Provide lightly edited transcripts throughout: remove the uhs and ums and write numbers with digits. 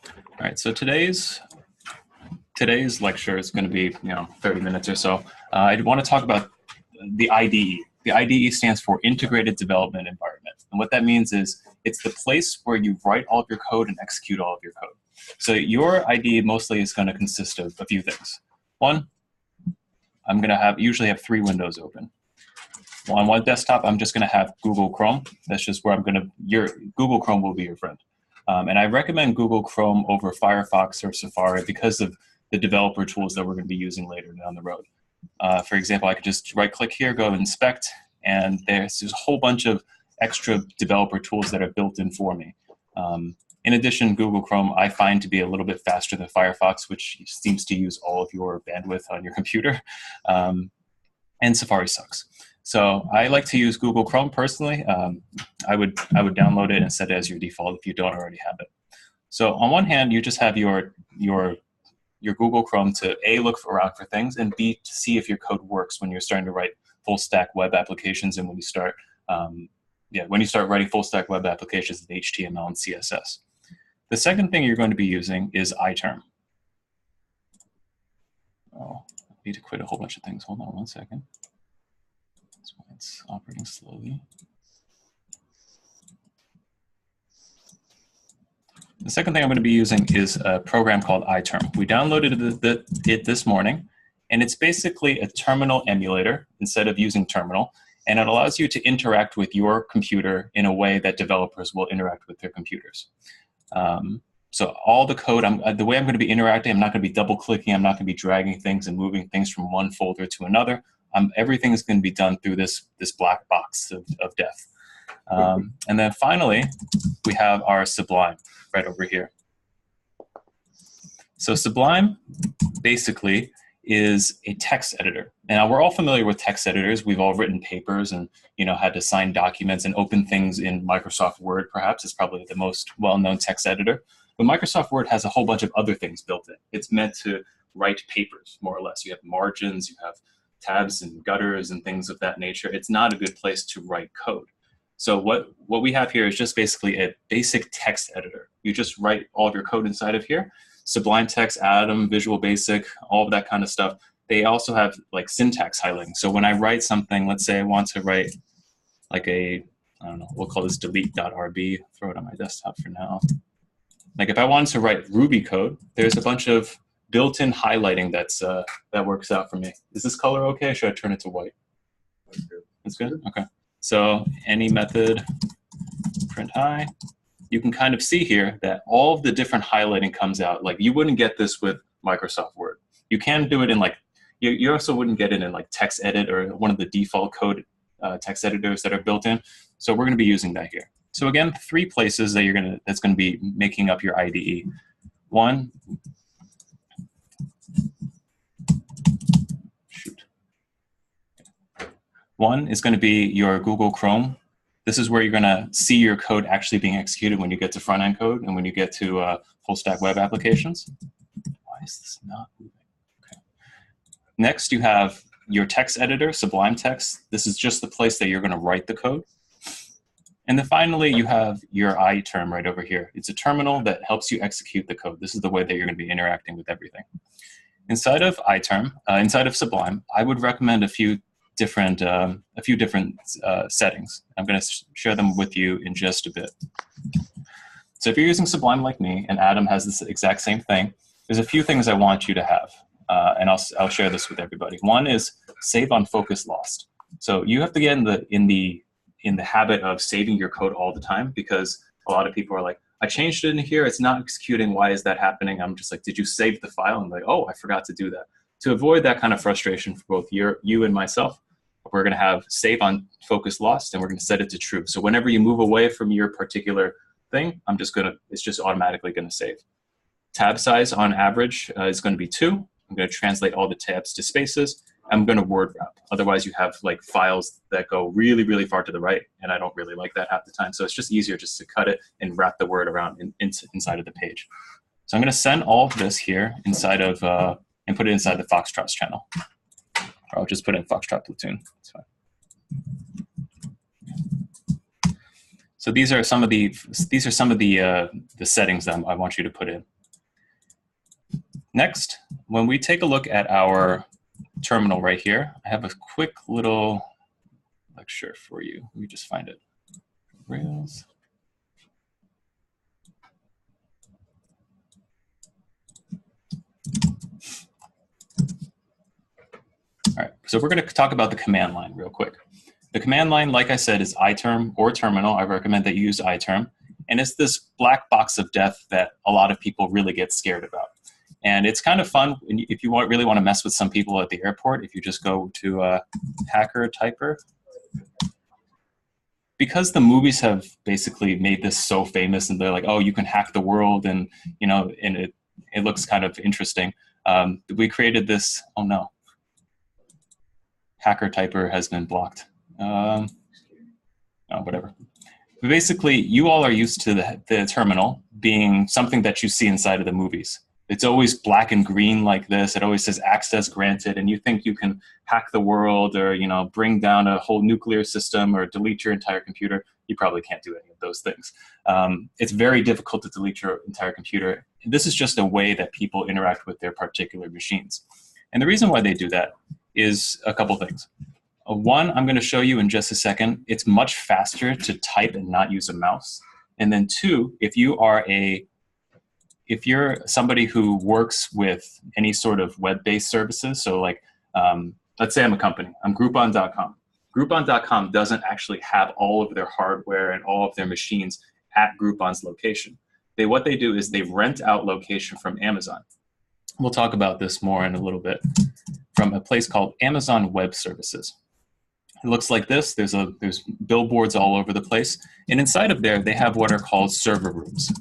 All right, so today's lecture is going to be 30 minutes or so. I want to talk about the IDE. The IDE stands for Integrated Development Environment. And what that means is it's the place where you write all of your code and execute all of your code. So your IDE mostly is going to consist of a few things. One, I'm going to usually have 3 windows open. On one desktop, I'm just going to have Google Chrome. That's just where Google Chrome will be your friend. And I recommend Google Chrome over Firefox or Safari because of the developer tools that we're going to be using later down the road. For example, I could just right-click here, go inspect, and there's a whole bunch of extra developer tools that are built in for me. In addition, Google Chrome I find to be a little bit faster than Firefox, which seems to use all of your bandwidth on your computer. And Safari sucks. So I like to use Google Chrome personally. I would download it and set it as your default if you don't already have it. So on one hand, you just have your Google Chrome to A, look around for things, and B, to see if your code works when you're starting to write full stack web applications and when you start writing full stack web applications in HTML and CSS. The second thing you're going to be using is iTerm. Oh, I need to quit a whole bunch of things. Hold on one second. That's why it's operating slowly. The second thing I'm going to be using is a program called iTerm. We downloaded it this morning, and it's basically a terminal emulator instead of using terminal, and it allows you to interact with your computer in a way that developers will interact with their computers. So all the code, the way I'm going to be interacting, I'm not going to be double-clicking, I'm not going to be dragging things and moving things from one folder to another. Everything is going to be done through this black box of death. And then finally, we have our Sublime right over here. So Sublime basically is a text editor. Now we're all familiar with text editors. We've all written papers and had to sign documents and open things in Microsoft Word. Perhaps it's probably the most well-known text editor. But Microsoft Word has a whole bunch of other things built in. It's meant to write papers, more or less. You have margins, you have tabs and gutters and things of that nature. It's not a good place to write code. So what we have here is just basically a basic text editor. You just write all of your code inside of here. Sublime Text, Atom, Visual Basic, all of that kind of stuff. They also have like syntax highlighting. So when I write something, let's say I want to write like I don't know, we'll call this delete.rb, throw it on my desktop for now. Like if I wanted to write Ruby code, there's a bunch of built-in highlighting that works out for me. Is this color okay? Should I turn it to white? That's good? Okay. So any method, print high, you can kind of see here that all of the different highlighting comes out. Like you wouldn't get this with Microsoft Word. You can do it in like, you also wouldn't get it in like TextEdit or one of the default code text editors that are built in. So we're going to be using that here. So again, 3 places that that's going to be making up your IDE. One, One is going to be your Google Chrome. This is where you're going to see your code actually being executed when you get to front-end code and when you get to full-stack web applications. Why is this not moving? Okay. Next, you have your text editor, Sublime Text. This is just the place that you're going to write the code. And then finally, you have your iTerm right over here. It's a terminal that helps you execute the code. This is the way that you're going to be interacting with everything. Inside of iTerm, inside of Sublime, I would recommend a few different settings. I'm going to share them with you in just a bit. So if you're using Sublime like me, and Adam has this exact same thing, there's a few things I want you to have, and I'll share this with everybody. One is save on focus lost. So you have to get in the habit of saving your code all the time, because a lot of people are like, I changed it in here, it's not executing, why is that happening? I'm just like, did you save the file? I'm like, oh, I forgot to do that. To avoid that kind of frustration for both you and myself, we're going to have save on focus lost, and we're going to set it to true. So whenever you move away from your particular thing, it's just automatically going to save. Tab size on average is going to be 2. I'm going to translate all the tabs to spaces. I'm going to word wrap. Otherwise, you have like files that go really, really far to the right, and I don't really like that half the time. So it's just easier just to cut it and wrap the word around inside of the page. So I'm going to send all of this here inside of and put it inside the Foxtrot channel. Or I'll just put in Foxtrot Platoon. That's fine. So these are some of the settings that I want you to put in. Next, when we take a look at our terminal right here, I have a quick little lecture for you. Let me just find it. Rails. All right, so we're going to talk about the command line real quick. The command line, like I said, is iterm or terminal. I recommend that you use iterm. And it's this black box of death that a lot of people really get scared about. And it's kind of fun if you really want to mess with some people at the airport, if you just go to hacker typer. Because the movies have basically made this so famous and they're like, oh, you can hack the world and, you know, and it looks kind of interesting. We created this, oh no, hacker typer has been blocked. Oh, whatever. But basically, you all are used to the terminal being something that you see inside of the movies. It's always black and green like this. It always says access granted, and you think you can hack the world or, you know, bring down a whole nuclear system or delete your entire computer. You probably can't do any of those things. It's very difficult to delete your entire computer. This is just a way that people interact with their particular machines. And the reason why they do that is a couple things. One, I'm going to show you in just a second. It's much faster to type and not use a mouse. And then two, if you're somebody who works with any sort of web-based services, so like, let's say I'm a company, I'm Groupon.com. Groupon.com doesn't actually have all of their hardware and all of their machines at Groupon's location. What they do is they rent out location from Amazon. We'll talk about this more in a little bit, from a place called Amazon Web Services. It looks like this. There's billboards all over the place. And inside of there, they have what are called server rooms.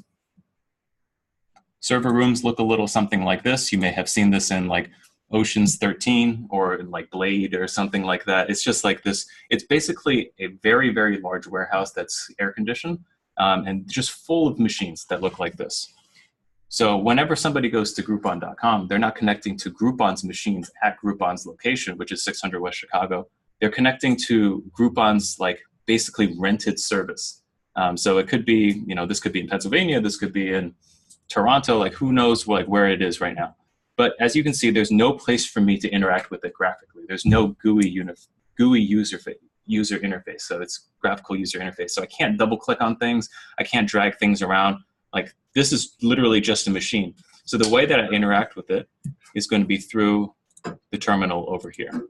Server rooms look a little something like this. You may have seen this in like Ocean's 13 or in like Blade or something like that. It's just like this. It's basically a very, very large warehouse that's air conditioned and just full of machines that look like this. So whenever somebody goes to Groupon.com, they're not connecting to Groupon's machines at Groupon's location, which is 600 West Chicago. They're connecting to Groupon's like basically rented service. So it could be, you know, this could be in Pennsylvania, this could be in Toronto, like who knows where it is right now. But as you can see, there's no place for me to interact with it graphically. There's no GUI user interface. So it's graphical user interface. So I can't double click on things. I can't drag things around. Like this is literally just a machine. So the way that I interact with it is going to be through the terminal over here.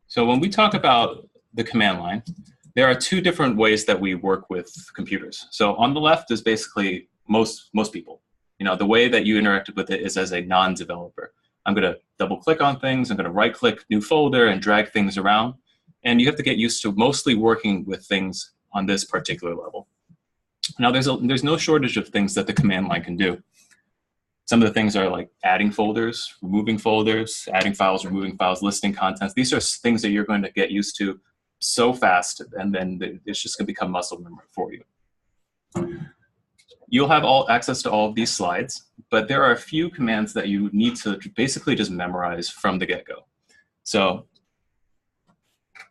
So when we talk about the command line, there are two different ways that we work with computers. So on the left is basically most people. You know, the way that you interact with it is as a non-developer. I'm going to double click on things. I'm going to right click new folder and drag things around. And you have to get used to mostly working with things on this particular level. Now there's no shortage of things that the command line can do. Some of the things are like adding folders, removing folders, adding files, removing files, listing contents. These are things that you're going to get used to so fast, and then it's just going to become muscle memory for you. You'll have access to all of these slides, but there are a few commands that you need to basically just memorize from the get-go. So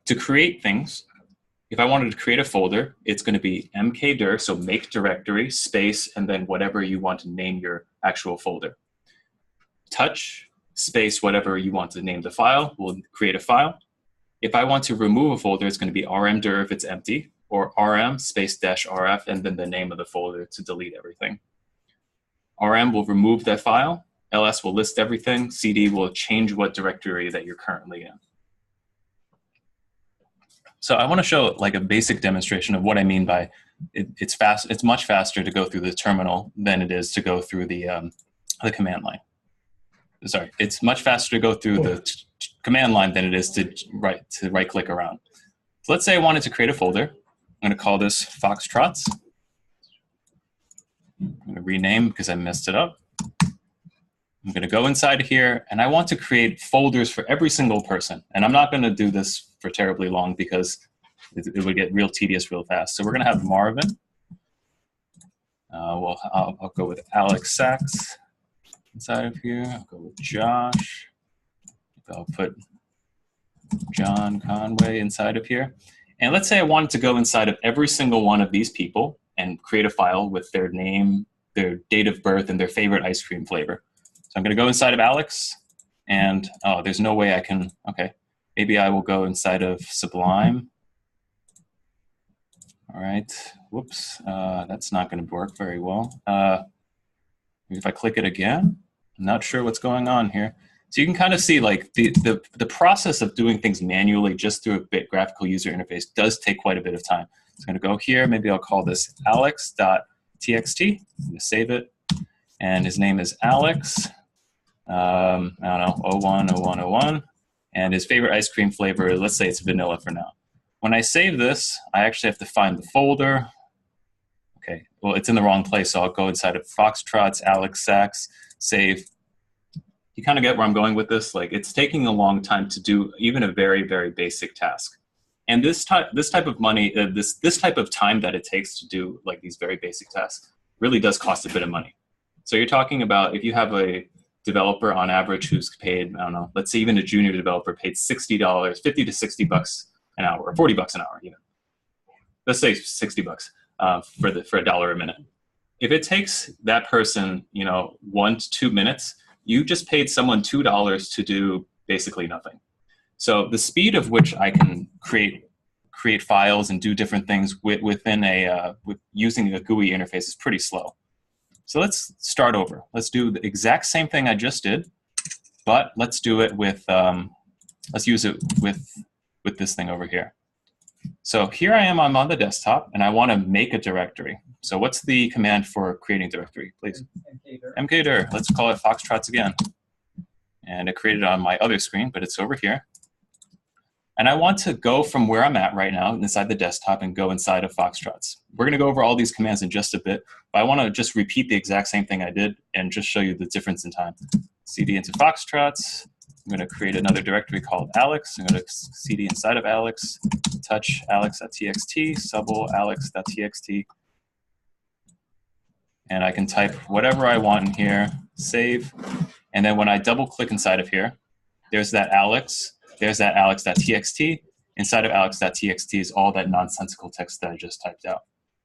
to create things, if I wanted to create a folder, it's going to be mkdir, so make directory, space, and then whatever you want to name your actual folder. Touch, space, whatever you want to name the file, will create a file. If I want to remove a folder, it's going to be rmdir if it's empty, or rm space -rf, and then the name of the folder to delete everything. rm will remove that file, ls will list everything, cd will change what directory that you're currently in. So I want to show like a basic demonstration of what I mean by it's fast. It's much faster to go through the terminal than it is to go through the command line. Sorry, it's much faster to go through the command line than it is to right click around. So let's say I wanted to create a folder. I'm going to call this Foxtrots. I'm going to rename because I messed it up. I'm going to go inside here, and I want to create folders for every single person. And I'm not going to do this for terribly long because it would get real tedious real fast. So we're going to have Marvin. I'll go with Alex Sachs inside of here. I'll go with Josh. I'll put John Conway inside of here. And let's say I wanted to go inside of every single one of these people and create a file with their name, their date of birth, and their favorite ice cream flavor. So I'm going to go inside of Alex, and oh, there's no way I can, okay. Maybe I will go inside of Sublime. All right, whoops, that's not going to work very well. If I click it again, I'm not sure what's going on here. So you can kind of see like the process of doing things manually just through a bit graphical user interface does take quite a bit of time. So I'm going to go here. Maybe I'll call this alex.txt. I'm going to save it. And his name is Alex. I don't know, 010101. And his favorite ice cream flavor, let's say it's vanilla for now. When I save this, I actually have to find the folder. Okay, well, it's in the wrong place, so I'll go inside of Foxtrot's, Alex Sachs, save. You kind of get where I'm going with this. Like, it's taking a long time to do even a very, very basic task. And this type of money, this type of time that it takes to do like these very basic tasks really does cost a bit of money. So you're talking about if you have a developer on average who's paid, I don't know, let's say even a junior developer paid $60, 50 to 60 bucks an hour, or 40 bucks an hour even. Let's say 60 bucks for $1 a minute. If it takes that person, 1 to 2 minutes, you just paid someone $2 to do basically nothing. So the speed of which I can create files and do different things within using a GUI interface is pretty slow. So let's start over. Let's do the exact same thing I just did, but let's do it with let's use it with this thing over here. So here I am, I'm on the desktop, and I want to make a directory. So what's the command for creating directory, please? mkdir. Let's call it Foxtrots again. And it created on my other screen, but it's over here. And I want to go from where I'm at right now inside the desktop and go inside of Foxtrots. We're going to go over all these commands in just a bit, but I want to just repeat the exact same thing I did and just show you the difference in time. cd into Foxtrots. I'm going to create another directory called Alex. I'm going to cd inside of Alex, touch alex.txt, supple alex.txt. And I can type whatever I want in here, save. And then when I double click inside of here, there's that Alex. There's that alex.txt. Inside of alex.txt is all that nonsensical text that I just typed out.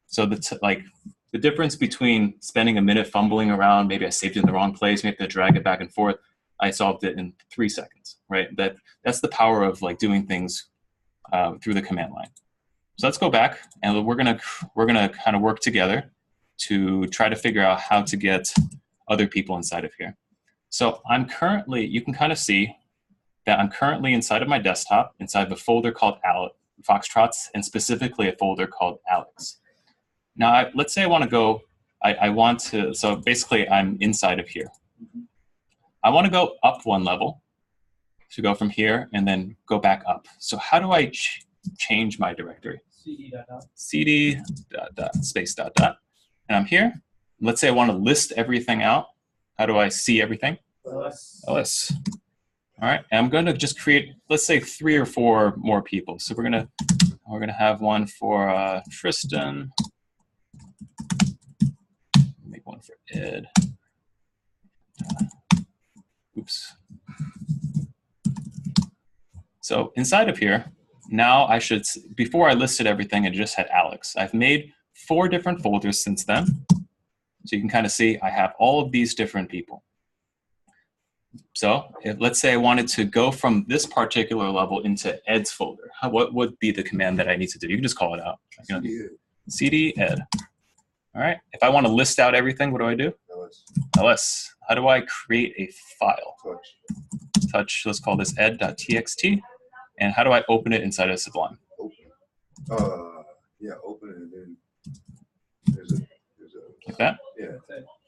So the difference between spending a minute fumbling around, maybe I saved it in the wrong place, maybe I have to drag it back and forth, I solved it in 3 seconds, right? That's the power of like doing things through the command line. So let's go back, and we're gonna kind of work together to try to figure out how to get other people inside of here. So I'm currently, you can kind of see that I'm currently inside of my desktop, inside of a folder called Foxtrots, and specifically a folder called Alex. Now, let's say I want to go, so basically I'm inside of here. I want to go up 1 level, to go from here and then go back up. So how do I change my directory? cd space dot dot. And I'm here. Let's say I want to list everything out. How do I see everything? ls. All right, and I'm going to just create, let's say 3 or 4 more people. So we're gonna have one for Tristan. Make one for Ed. Oops. So inside of here, now I should, before I listed everything, I just had Alex. I've made 4 different folders since then. So you can kind of see I have all of these different people. So let's say I wanted to go from this particular level into Ed's folder. What would be the command that I need to do? You can just call it out. cd ed. All right. If I want to list out everything, what do I do? ls. How do I create a file? Touch. Let's call this ed.txt. And how do I open it inside of Sublime? Yeah, open it and then there's a like that? Yeah.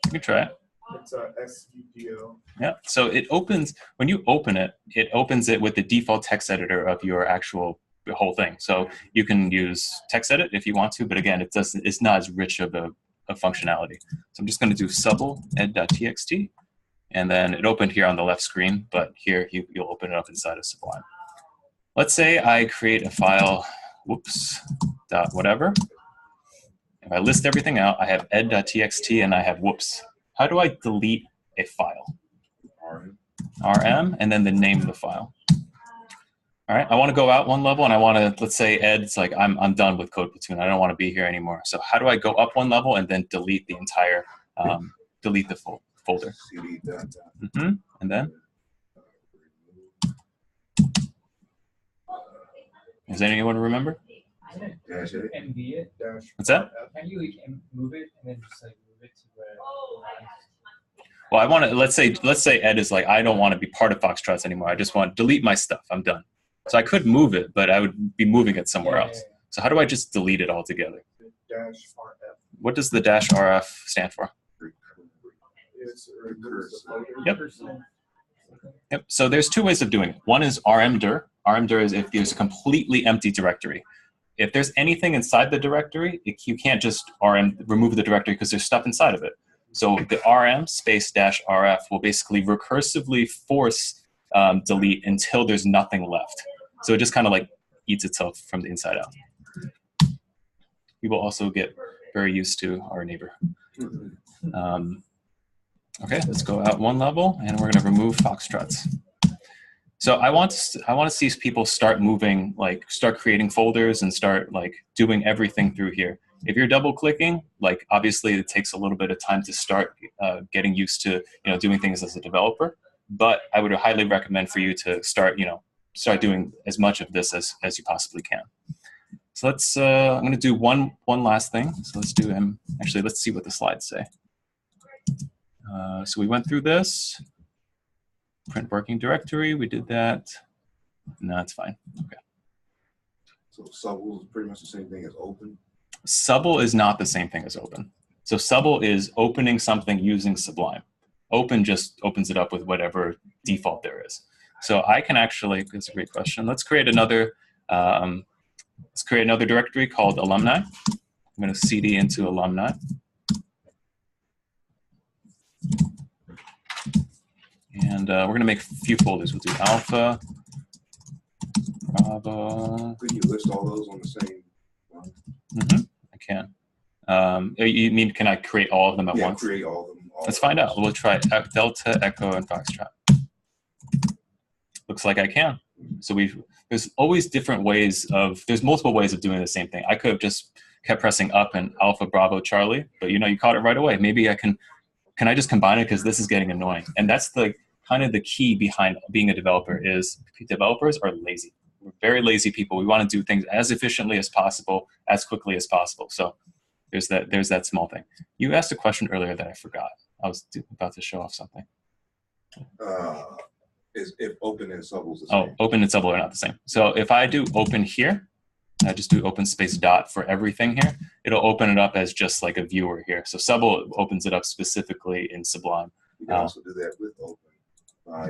You can try it. It's SVPO. Yeah. So it opens, when you open it, it opens it with the default text editor of your the whole thing. So you can use text edit if you want to, but again, it's not as rich of a functionality. So I'm just going to do supple ed.txt, and then it opened here on the left screen, but here you'll open it up inside of Sublime. Let's say I create a file, whoops, dot whatever. If I list everything out, I have ed.txt and I have whoops. How do I delete a file? rm, and then the name of the file. All All right, I want to go out one level, and I want to, let's say Ed's like, I'm done with Code Platoon. I don't want to be here anymore. So how do I go up one level and then delete the entire, delete the folder? CD dot dot. And then? Does anyone remember? Dash A. MV it. Dash. What's that? Can you like move it and then just like move it to where? Well, I want to, let's say Ed is like, I don't want to be part of Foxtrots anymore. I just want to delete my stuff. I'm done. So I could move it, but I would be moving it somewhere else. Yeah. So how do I just delete it altogether? Dash RF. What does the dash RF stand for? It's recursive. Yep. Yep. So there's two ways of doing it. One is rmdir. Rmdir is if there's a completely empty directory. If there's anything inside the directory, you can't just remove the directory because there's stuff inside of it. So the rm space dash rf will basically recursively force delete until there's nothing left. So it just kind of like eats itself from the inside out. We will also get very used to our neighbor. Okay, let's go out one level, and we're going to remove Foxtrots. So I want to see people start moving, like start creating folders and start like doing everything through here. If you're double clicking, like obviously it takes a little bit of time to start getting used to doing things as a developer. But I would highly recommend for you to start doing as much of this as you possibly can. So let's I'm going to do one last thing. So let's do actually let's see what the slides say. So we went through this. Print working directory, we did that. No, it's fine. Okay. So supple is pretty much the same thing as open? Supple is not the same thing as open. So supple is opening something using Sublime. Open just opens it up with whatever default there is. So I can actually, that's a great question. Let's create another directory called alumni. I'm going to cd into alumni. And we're going to make a few folders. We'll do alpha, Bravo. Could you list all those on the same one? I can. You mean, can I create all of them at once? Create all of them. Let's find out. We'll try Delta, Echo, and Foxtrot. Looks like I can. So there's always different ways there's multiple ways of doing the same thing. I could have just kept pressing up and Alpha, Bravo, Charlie, but you caught it right away. Maybe I can I just combine it because this is getting annoying? And that's the kind of the key behind being a developer is developers are lazy. We're very lazy people. We want to do things as efficiently as possible, as quickly as possible. So there's that small thing. You asked a question earlier that I forgot. I was about to show off something. Is if open and supple is the same? Oh, open and supple are not the same. So if I do open here, I just do open space dot for everything here, it'll open it up as just like a viewer here. So supple opens it up specifically in Sublime. You can also do that with open by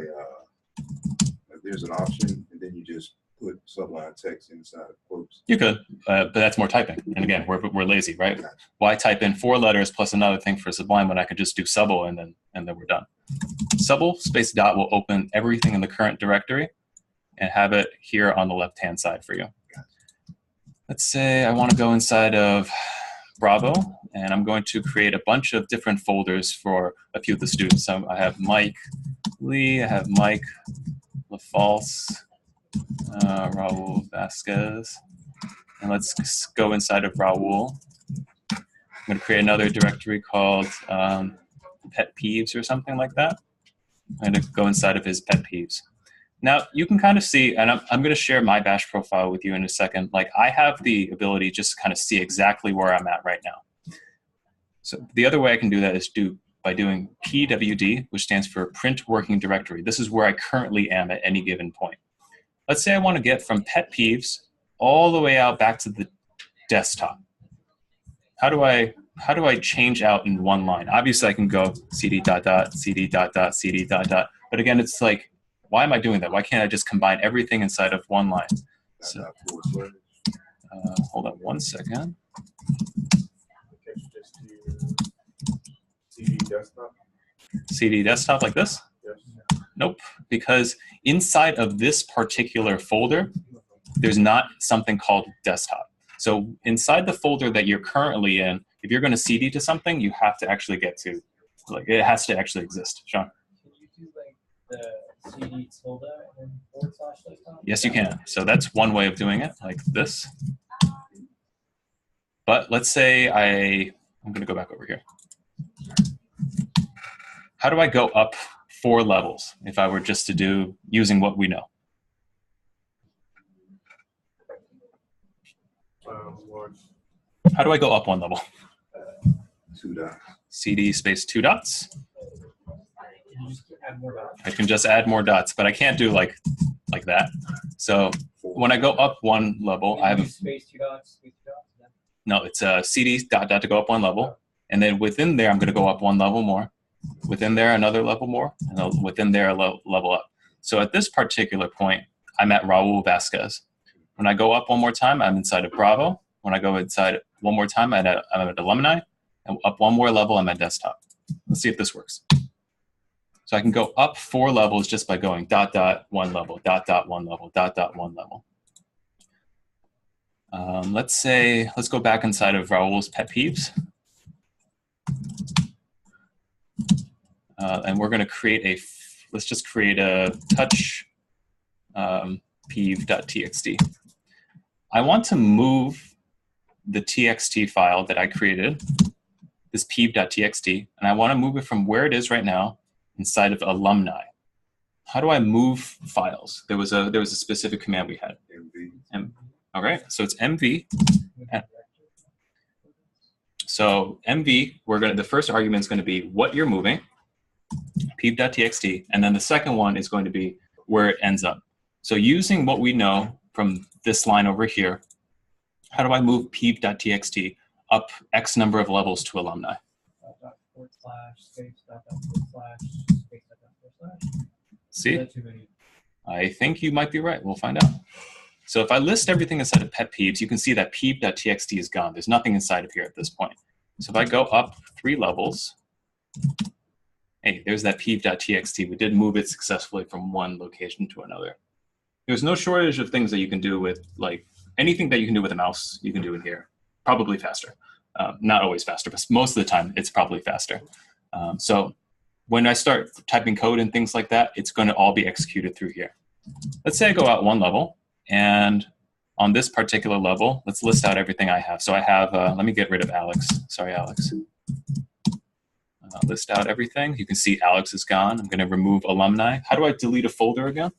there's an option and then you just put Sublime text inside of quotes. You could, but that's more typing. And again, we're lazy, right? Why type in 4 letters plus another thing for Sublime when I could just do supple and then we're done. Supple space dot will open everything in the current directory and have it here on the left-hand side for you. Let's say I want to go inside of Bravo, and I'm going to create a bunch of different folders for a few of the students. So I have Mike Lee, I have Mike LaFalce, Raul Vasquez, and let's go inside of Raul. I'm going to create another directory called Pet Peeves or something like that. I'm going to go inside of his Pet Peeves. Now, you can kind of see, and I'm going to share my bash profile with you in a second. Like, I have the ability just to kind of see exactly where I'm at right now. So the other way I can do that is by doing PWD, which stands for Print Working Directory. This is where I currently am at any given point. Let's say I want to get from Pet Peeves all the way out back to the desktop. How do I change out in one line? Obviously, I can go cd dot dot, cd dot dot, cd dot dot. But again, it's like, why am I doing that? Why can't I just combine everything inside of one line? So, hold on one second. CD desktop? CD desktop like this? Yes. Nope, because inside of this particular folder, there's not something called desktop. So inside the folder that you're currently in, if you're going to CD to something, you have to actually get to, like, it has to actually exist. Sean? Can you do like the CD tilde and then / lifetime? Yes, you can. So that's one way of doing it, like this. But let's say I'm going to go back over here. How do I go up 4 levels if I were just to do using what we know? How do I go up 1 level? 2 dots. CD space 2 dots. You just add more dots. I can just add more dots, but I can't do like that. So when I go up 1 level, I have a space 2 dots, space 2 dots. no, it's a CD dot dot to go up 1 level, and then within there I'm going to go up 1 level more. Within there another level more, and then within there a level up. So at this particular point, I'm at Raul Vasquez. When I go up 1 more time, I'm inside of Bravo. When I go inside 1 more time, I'm at Alumni. And up 1 more level, I'm at Desktop. Let's see if this works. So I can go up 4 levels just by going dot dot 1 level, dot dot 1 level, dot dot 1 level. Let's go back inside of Raul's pet peeves. And we're going to create let's just create a touch peeve.txt. I want to move the txt file that I created, this peeve.txt, and I want to move it from where it is right now inside of Alumni. How do I move files? There was a specific command we had. MV. All right, so it's MV. So MV, the first argument is going to be what you're moving, peeve.txt, and then the second one is going to be where it ends up. So using what we know from this line over here, how do I move peeve.txt up X number of levels to Alumni? See? I think you might be right. We'll find out. So if I list everything inside of pet peeves, you can see that peeve.txt is gone. There's nothing inside of here at this point. So if I go up 3 levels, hey, there's that peeve.txt. We did move it successfully from one location to another. There's no shortage of things that you can do with, like, anything that you can do with a mouse, you can do in here. Probably faster. Not always faster, but most of the time, it's probably faster. So when I start typing code and things like that, it's going to all be executed through here. Let's say I go out 1 level, and on this particular level, let's list out everything I have. So I have, let me get rid of Alex. Sorry, Alex. List out everything. You can see Alex is gone. I'm going to remove Alumni. How do I delete a folder again?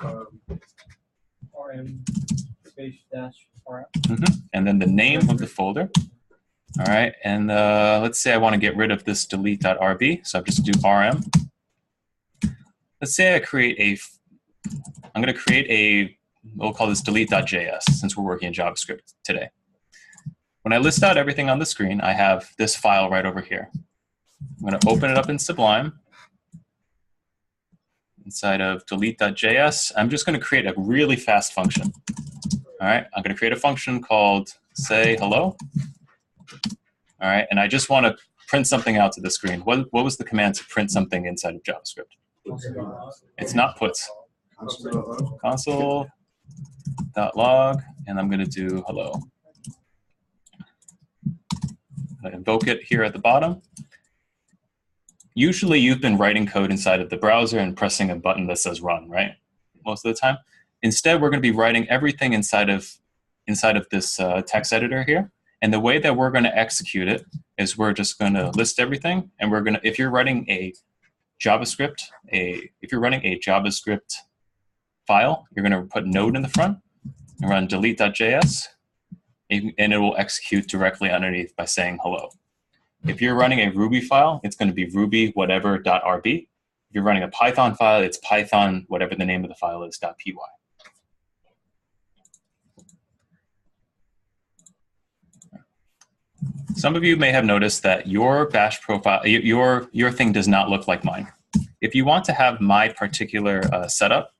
RM space dash RM. And then the name of the folder. All right, and let's say I want to get rid of this delete.rb, so I just do rm. Let's say I'm going to create we'll call this delete.js, since we're working in JavaScript today. When I list out everything on the screen, I have this file right over here. I'm going to open it up in Sublime. Inside of delete.js, I'm just going to create a really fast function. All right, I'm going to create a function called say hello. All right, and I just want to print something out to the screen. What was the command to print something inside of JavaScript? It's not puts. Console.log, and I'm going to do hello. I invoke it here at the bottom. Usually you've been writing code inside of the browser and pressing a button that says run, right? Most of the time. Instead, we're going to be writing everything inside of this text editor here. And the way that we're going to execute it is we're just going to list everything, and we're going to, if you're running a JavaScript file, you're going to put node in the front and run delete.js, and it will execute directly underneath by saying hello. If you're running a Ruby file, it's going to be ruby whatever.rb. If you're running a Python file, it's Python whatever the name of the file is .py. Some of you may have noticed that your bash profile, your thing does not look like mine. If you want to have my particular setup,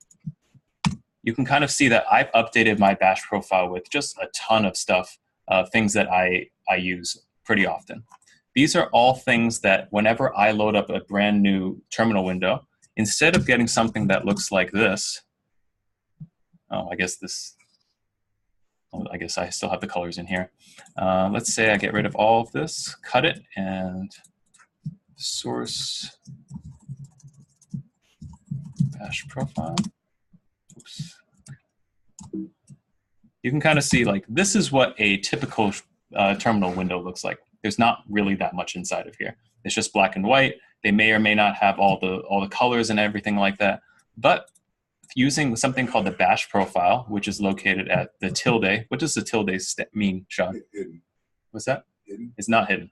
you can kind of see that I've updated my bash profile with just a ton of stuff, things that I use pretty often. These are all things that whenever I load up a brand new terminal window, instead of getting something that looks like this, I guess I still have the colors in here. Let's say I get rid of all of this, cut it, and source bash profile. Oops. You can kind of see like this is what a typical terminal window looks like. There's not really that much inside of here. It's just black and white. They may or may not have all the colors and everything like that. But using something called the bash profile, which is located at the tilde. What does the tilde mean, Sean? Hidden. What's that? Hidden. It's not hidden.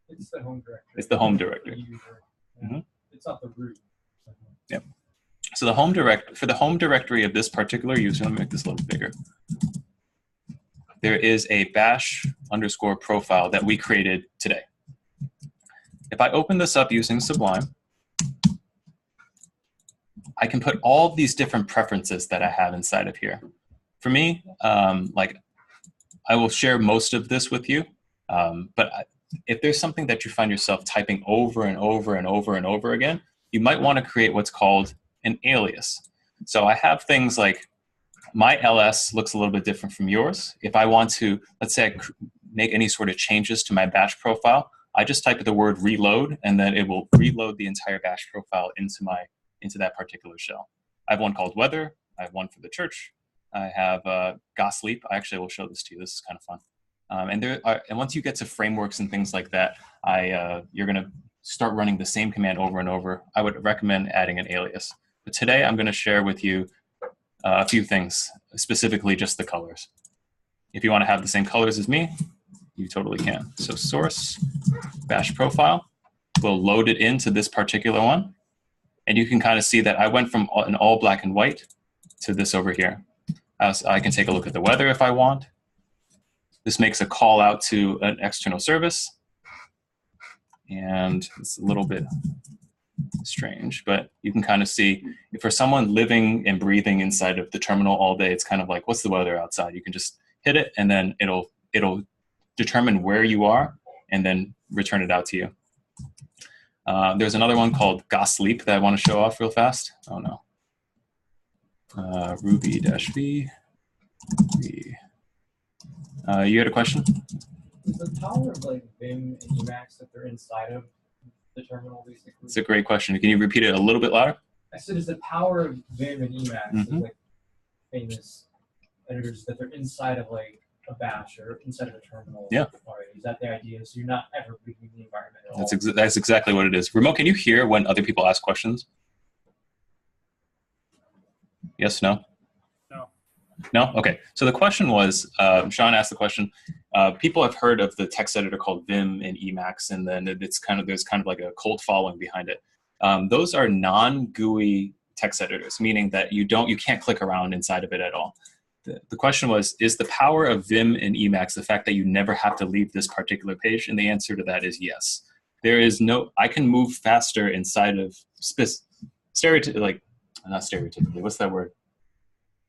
It's the home directory. It's the home directory. Yeah. It's not the root. Yep. So the for the home directory of this particular user, let me make this a little bigger. There is a bash underscore profile that we created today. If I open this up using Sublime, I can put all these different preferences that I have inside of here. For me, like I will share most of this with you, but if there's something that you find yourself typing over and over and over and over again, you might want to create what's called an alias. So I have things like my ls looks a little bit different from yours. If I want to, let's say I make any sort of changes to my bash profile, I just type the word reload and then it will reload the entire bash profile into that particular shell. I have one called weather. I have one for the church. I have Gossleep. I actually will show this to you. This is kind of fun. And once you get to frameworks and things like that, you're going to start running the same command over and over. I would recommend adding an alias. But today I'm going to share with you a few things, specifically just the colors. If you want to have the same colors as me, you totally can. So source bash profile, we'll load it into this particular one. And you can kind of see that I went from an all black and white to this over here. I can take a look at the weather if I want. This makes a call out to an external service. And it's a little bit strange, but you can kind of see if for someone living and breathing inside of the terminal all day, it's kind of like, what's the weather outside? You can just hit it and then it'll determine where you are and then return it out to you. There's another one called Gossleep that I want to show off real fast. Oh no. Ruby-v. You had a question? Is the power of like Vim and Emacs that they're inside of the terminal basically? It's a great question. Can you repeat it a little bit louder? I said, is the power of Vim and Emacs like famous editors that they're inside of like a bash or inside of a terminal? Yeah. Already? Is that the idea? So you're not ever leaving the environment at all? That's exactly what it is. Remote, can you hear when other people ask questions? Yes, no? No. No? Okay. So the question was, Sean asked the question, people have heard of the text editor called Vim and Emacs, and then there's kind of like a cult following behind it. Those are non-GUI text editors, meaning that you can't click around inside of it at all. The question was, is the power of Vim and Emacs the fact that you never have to leave this particular page? And the answer to that is yes. There is I can move faster inside of not stereotypically, what's that word?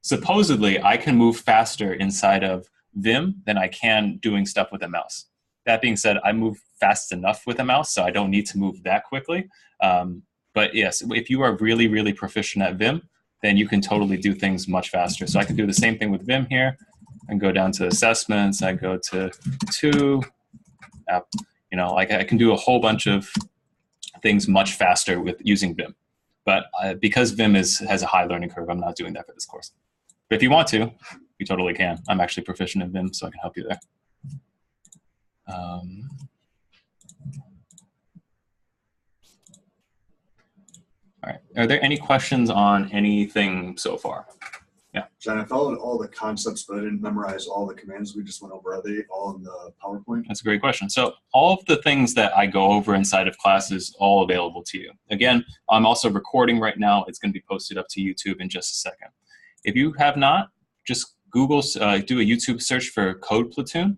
Supposedly, I can move faster inside of Vim than I can doing stuff with a mouse. That being said, I move fast enough with a mouse, so I don't need to move that quickly. But yes, if you are really, really proficient at Vim, then you can totally do things much faster. So I can do the same thing with Vim here and go down to assessments. I go to app, like I can do a whole bunch of things much faster with using Vim. But because Vim has a high learning curve, I'm not doing that for this course. But if you want to, you totally can. I'm actually proficient in Vim, so I can help you there. All right. Are there any questions on anything so far? Yeah. John, I followed all the concepts, but I didn't memorize all the commands we just went over. Are they all in the PowerPoint? That's a great question. So all of the things that I go over inside of class is all available to you. Again, I'm also recording right now. It's going to be posted up to YouTube in just a second. If you have not, just Google, do a YouTube search for Code Platoon,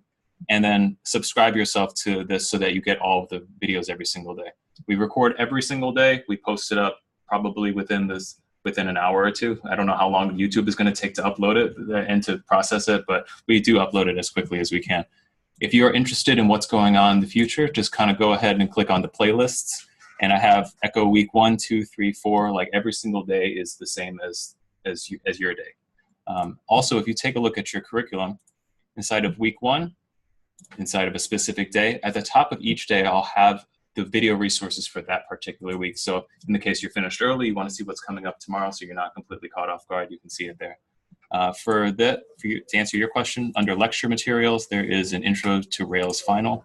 and then subscribe yourself to this so that you get all of the videos every single day. We record every single day. We post it up probably within an hour or two. I don't know how long YouTube is going to take to upload it and to process it, but we do upload it as quickly as we can. If you're interested in what's going on in the future, just kind of go ahead and click on the playlists. And I have Echo week 1, 2, 3, 4. Like every single day is the same as your day. Also, if you take a look at your curriculum, inside of week 1, inside of a specific day, at the top of each day, I'll have the video resources for that particular week. So in the case you're finished early, you want to see what's coming up tomorrow so you're not completely caught off guard, you can see it there. To answer your question, under lecture materials, there is an Intro to Rails final.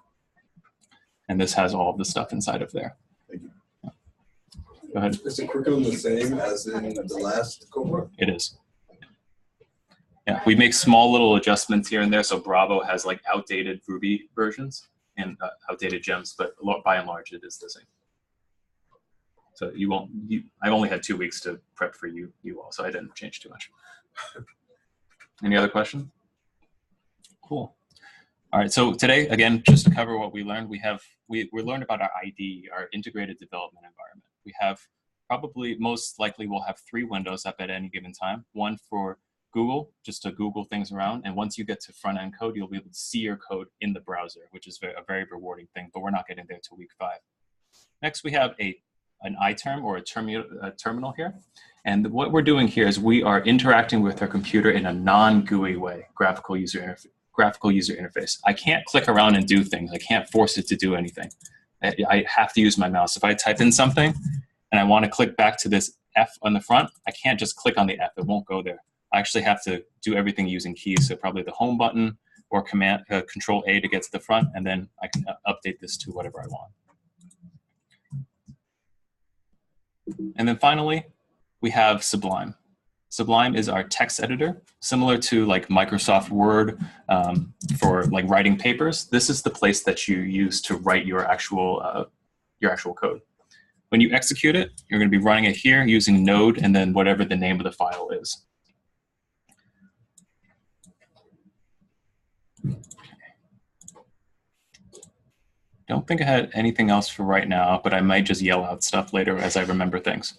And this has all of the stuff inside of there. Thank you. Go ahead. Is the curriculum the same as in the last cohort? It is. Yeah, we make small little adjustments here and there. So Bravo has like outdated Ruby versions and outdated gems, but by and large, it is the same. So I've only had 2 weeks to prep for you all, so I didn't change too much. Any other questions? Cool. All right, so today, again, just to cover what we learned, we learned about our IDE, our integrated development environment. We have most likely we'll have 3 windows up at any given time. One for Google, just to Google things around. And once you get to front-end code, you'll be able to see your code in the browser, which is a very rewarding thing, but we're not getting there till week 5. Next, we have an iTerm or a terminal here. And what we're doing here is we are interacting with our computer in a non-GUI way, graphical user interface. I can't click around and do things. I can't force it to do anything. I have to use my mouse. If I type in something and I want to click back to this F on the front, I can't just click on the F. It won't go there. I actually have to do everything using keys. So probably the home button or Control A to get to the front, and then I can update this to whatever I want. And then finally, we have Sublime. Sublime is our text editor, similar to like Microsoft Word for like writing papers. This is the place that you use to write your actual code. When you execute it, you're going to be running it here using Node and then whatever the name of the file is. Don't think I had anything else for right now, but I might just yell out stuff later as I remember things.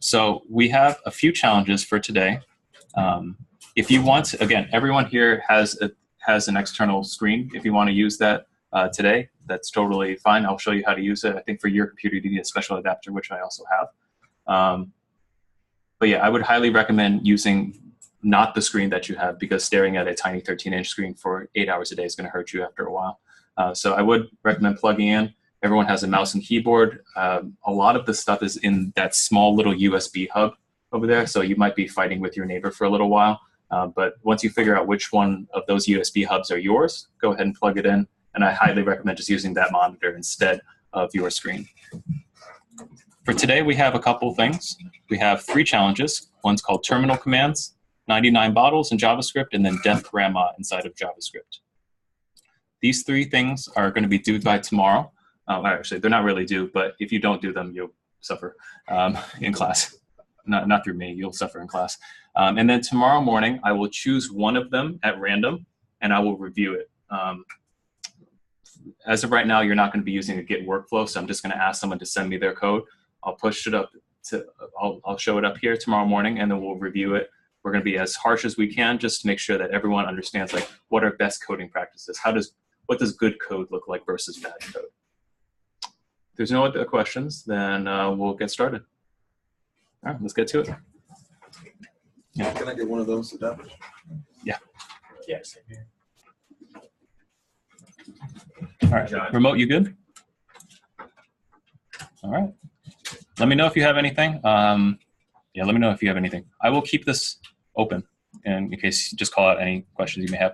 So we have a few challenges for today. If you want to, again, everyone here has an external screen. If you want to use that today, that's totally fine. I'll show you how to use it. I think for your computer, you need a special adapter, which I also have. But yeah, I would highly recommend using not the screen that you have, because staring at a tiny 13-inch screen for 8 hours a day is going to hurt you after a while. So I would recommend plugging in. Everyone has a mouse and keyboard. A lot of the stuff is in that small little USB hub over there, so you might be fighting with your neighbor for a little while. But once you figure out which one of those USB hubs are yours, go ahead and plug it in. And I highly recommend just using that monitor instead of your screen. For today, we have a couple things. We have 3 challenges. One's called terminal commands, 99 bottles in JavaScript, and then death grandma inside of JavaScript. These 3 things are going to be due by tomorrow. Actually, they're not really due, but if you don't do them, you'll suffer in class. Not through me, you'll suffer in class. And then tomorrow morning, I will choose one of them at random, and I will review it. As of right now, you're not going to be using a Git workflow, so I'm just going to ask someone to send me their code. I'll push it up I'll show it up here tomorrow morning, and then we'll review it. We're going to be as harsh as we can just to make sure that everyone understands like what are best coding practices. What does good code look like versus bad code? If there's no other questions, then we'll get started. All right, let's get to it. Yeah. Can I get one of those adapters? Yeah. Yeah, same here. All right, remote, you good? All right. Let me know if you have anything. Yeah, let me know if you have anything. I will keep this open in case you just call out any questions you may have.